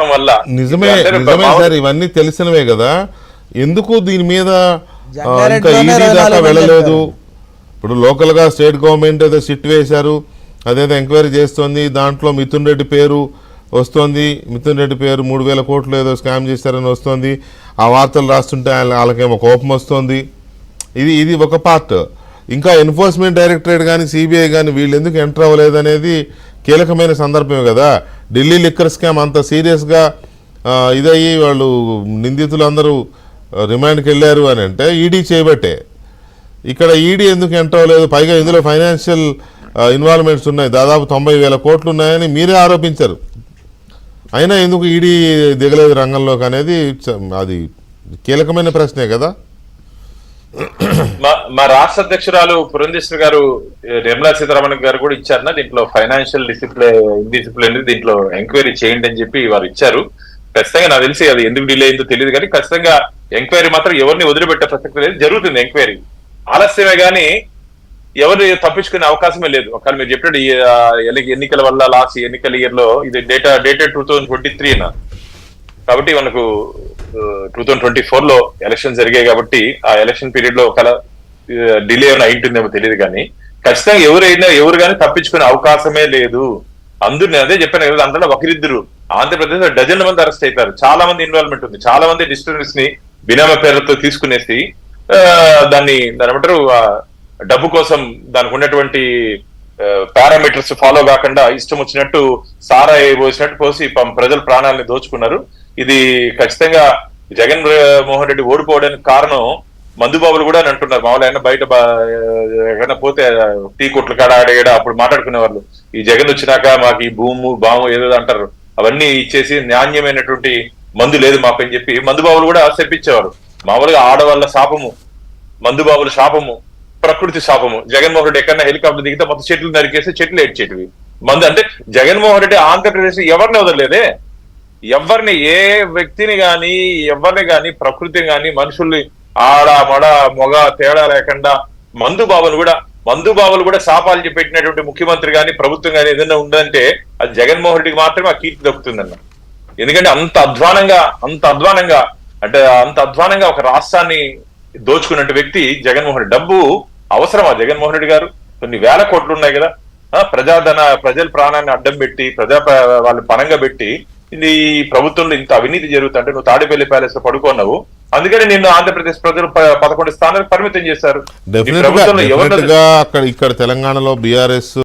ప్రవాహం వల్ల. నిజమే సార్, ఇవన్నీ తెలిసినవే కదా, ఎందుకు దీని మీద ఇంకా ఈడీ దాకా వెళ్ళలేదు? ఇప్పుడు లోకల్ గా స్టేట్ గవర్నమెంట్ ఏదో సిట్ వేశారు, అదేదో ఎంక్వైరీ చేస్తోంది, దాంట్లో మిథున్ రెడ్డి పేరు వస్తోంది, మిథున్ రెడ్డి పేరు 3,000 కోట్లు ఏదో స్కామ్ చేశారని వస్తుంది, ఆ వార్తలు రాస్తుంటే వాళ్ళకేమో కోపం వస్తుంది. ఇది ఒక పార్ట్. ఇంకా ఎన్ఫోర్స్మెంట్ డైరెక్టరేట్ కానీ సిబిఐ కానీ వీళ్ళు ఎందుకు ఎంటర్ అవ్వలేదు అనేది కీలకమైన సందర్భమే కదా. ఢిల్లీ లిక్కర్ స్కామ్ అంత సీరియస్గా ఇదయ్యి వాళ్ళు నిందితులు అందరూ రిమాండ్కి వెళ్ళారు అని అంటే ఈడీ చేయబట్టే. ఇక్కడ ఈడీ ఎందుకు ఎంటర్ అవ్వలేదు? పైగా ఇందులో ఫైనాన్షియల్ ఇన్వాల్వ్మెంట్స్ ఉన్నాయి, దాదాపు 90,000 కోట్లు ఉన్నాయని మీరే ఆరోపించారు. అయినా ఎందుకు ఈడీ దిగలేదు రంగంలోకి అనేది అది కీలకమైన ప్రశ్నే కదా. మా రాష్ట్ర అధ్యక్షురాలు పురంధేశ్వరి గారు నిర్మలా సీతారామన్ గారు కూడా ఇచ్చారన్న దీంట్లో ఫైనాన్షియల్ డిసిప్లిన్ దీంట్లో ఎంక్వైరీ చేయండి అని చెప్పి వారు ఇచ్చారు. ఖచ్చితంగా నాకు తెలిసి అది ఎందుకు డిలే అయిందో తెలియదు, కానీ ఖచ్చితంగా ఎంక్వైరీ మాత్రం ఎవరిని వదిలిపెట్టే ప్రసక్తి లేదు, జరుగుతుంది ఎంక్వైరీ. ఆలస్యమే కానీ ఎవరు తప్పించుకునే అవకాశమే లేదు. ఒకవేళ మీరు చెప్పినట్టు ఎన్నికల వల్ల లాస్ట్ ఎన్నికల ఇయర్ లో ఇది డేటెడ్ 2023 కాబట్టి మనకు 2024 లో ఎలక్షన్ జరిగాయి కాబట్టి ఆ ఎలక్షన్ పీరియడ్ లో ఒకవేళ డిలే ఏమైనా అయింటుందేమో తెలియదు, కానీ ఖచ్చితంగా ఎవరు కానీ తప్పించుకునే అవకాశమే లేదు. అందరూ అదే చెప్పాను కదా, అందులో ఒకరిద్దరు ఆంధ్రప్రదేశ్ లో డజన్ల మంది అరెస్ట్ అవుతారు, చాలా మంది ఇన్వాల్వ్మెంట్ ఉంది, చాలా మంది డిస్టర్బెన్స్ ని బినామా పేర్లతో తీసుకునేసి దాన్ని ఏమంటారు డబ్బు కోసం దానికి ఉన్నటువంటి పారామీటర్స్ ఫాలో కాకుండా ఇష్టం వచ్చినట్టు సారా పోసినట్టు పోసి ప్రజల ప్రాణాలని దోచుకున్నారు. ఇది ఖచ్చితంగా జగన్ మోహన్ రెడ్డి ఓడిపోవడానికి కారణం మందుబాబులు కూడా అని అంటున్నారు. మామూలు అయినా బయట ఎక్కడైనా పోతే టీ కొట్లు కాడ ఆడేయడా అప్పుడు మాట్లాడుకునే వాళ్ళు, ఈ జగన్ వచ్చినాక మాకు ఈ బాము ఏదో అంటారు, అవన్నీ ఇచ్చేసి నాణ్యమైనటువంటి మందు లేదు మాకు అని చెప్పి మందుబాబులు కూడా చెప్పించేవారు. మామూలుగా ఆడవాళ్ళ శాపము, మందుబాబుల శాపము, ప్రకృతి శాపము. జగన్మోహన్ రెడ్డి ఎక్కడన్నా హెలికాప్టర్ దిగితే మొత్తం చెట్లు నరికేసి చెట్లు ఏడ్చేటివి మందు. అంటే జగన్మోహన్ రెడ్డి ఆంధ్రప్రదేశ్ ఎవరిని వదలలేదే, ఎవరిని ఏ వ్యక్తిని గాని ఎవరిని గాని ప్రకృతిని గాని మనుషుల్ని ఆడ మడ మొగ తేడా లేకుండా మందుబాబులు కూడా శాపాలు చెప్పెట్టినటువంటి ముఖ్యమంత్రి గాని ప్రభుత్వం గాని ఏదైనా ఉందంటే అది జగన్మోహన్ రెడ్డికి మాత్రమే ఆ కీర్తి దక్కుతుందన్న. ఎందుకంటే అంత అధ్వానంగా ఒక రాష్ట్రాన్ని దోచుకున్న వ్యక్తి జగన్మోహన్ రెడ్డి. డబ్బు అవసరమా జగన్మోహన్ రెడ్డి గారు? కొన్ని వేల కోట్లు ఉన్నాయి కదా, ప్రజల ప్రాణాన్ని అడ్డం పెట్టి వాళ్ళు పనంగా పెట్టి ఇది ప్రభుత్వంలో ఇంత అవినీతి జరుగుతుంటే నువ్వు తాడేపల్లి ప్యాలెస్ లో పడుకున్నావు, అందుకని నిన్ను ఆంధ్రప్రదేశ్ ప్రజలు 11 స్థానాలకు పరిమితం చేశారు. ఇక్కడ తెలంగాణలో బీఆర్ఎస్